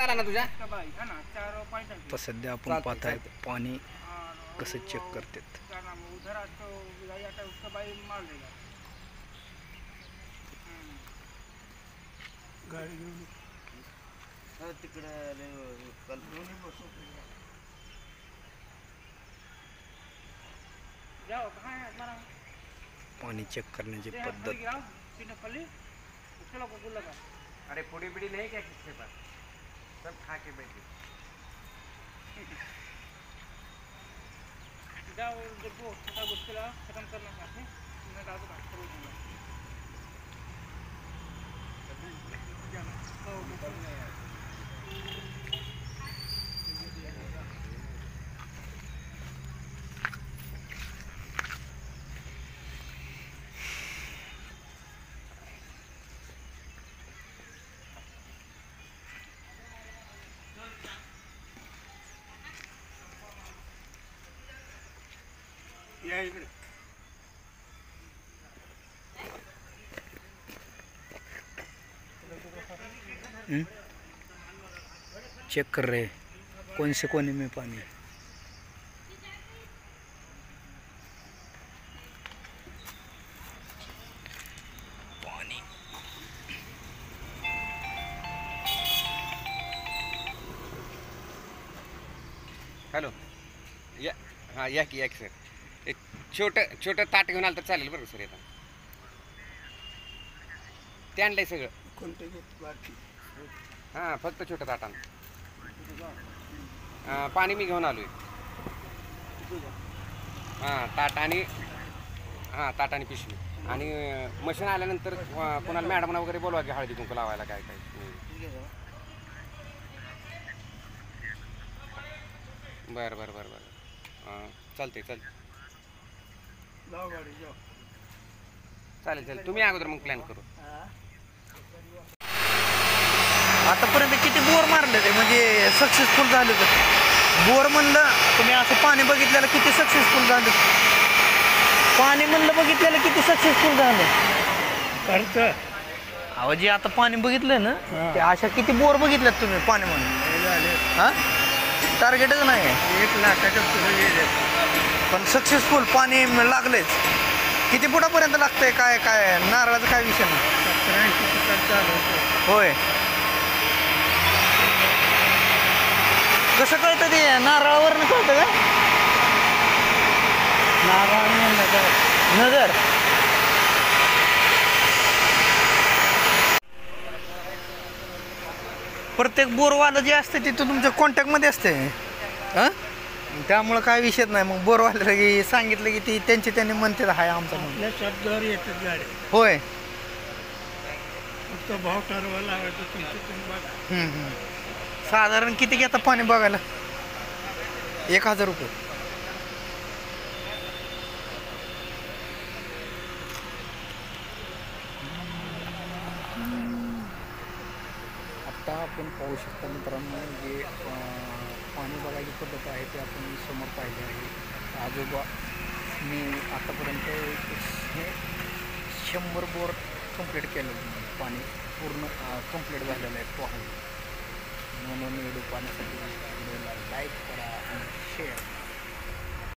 आला ना तुझ्या? तर सध्या आपण पाहताय पाणी कसं चेक करतात. पाणी चेक करण्याची पद्धत. अरे पुड़ी बिड़ी नहीं क्या किसके पास? सब खा के बैठे. जाओ देखो छोटा गुस्सा खत्म करना चाहते हैं मैं दादू बात करूँ या इकडे. चेक कर रहे कौन से कोने में पानी. पानी हॅलो या. हां या की सर. एक छोटं ताट घेऊन आलं तर चालेल बरं सर. येतात ते आणलंय सगळं. हां फक्त छोटं ताटानं. पाणी मी घेऊन आलोय. हां ताट आणि पिशवी आणि मशीन आल्यानंतर कोणाला मॅडमना वगैरे बोलवा की हळदी कुंकू लावायला काय काय. बरं चालते चालेल तुम्ही अगोदर मग प्लॅन करू. आतापर्यंत किती बोर मारले ते म्हणजे सक्सेसफुल झाले. तर बोर म्हणलं तुम्ही असं पाणी बघितलेलं किती सक्सेसफुल झालं. पाणी म्हणलं बघितलेलं किती सक्सेसफुल झालं. अहो जे आता पाणी बघितलं ना ते अशा किती बोर बघितल्यात तुम्ही पाणी म्हणून. हां टार्गेटच नाही 1 लाखाच्या पुढे गेले पण सक्सेसफुल पाणी लागलेच. किती फुटापर्यंत लागतंय काय नारळाचा काय विषय नाही. 70-80 चालू होय कसं कळतं ते नारळावरनं कळतं का. नगर प्रत्येक बोरवालं जे असते ते तुमच्या कॉन्टॅक्टमध्ये असते. हां त्यामुळं काय विषय नाही. मग बोरवाल्याला की सांगितलं की ती त्यांनी म्हणते हाय आमचा आपल्या शब्दावर येतात गाडी. होय फक्त भाव ठरवा लावायचं तुम्ही बघा. साधारण किती घेता पाणी बघायला. 1000 रुपये. आता आपण पाहू शकता मित्रांनो जे पाणी बघायची पद्धत आहे ते आपण समोर पाहिजे आहे. आजोबा मी आतापर्यंत 100 बोर कंप्लीट केलेलं पाणी पूर्ण कंप्लीट झालेलं आहे पाहून. म्हणून व्हिडिओ पाहण्यासाठी व्हिडिओला लाईक करा आणि शेअर.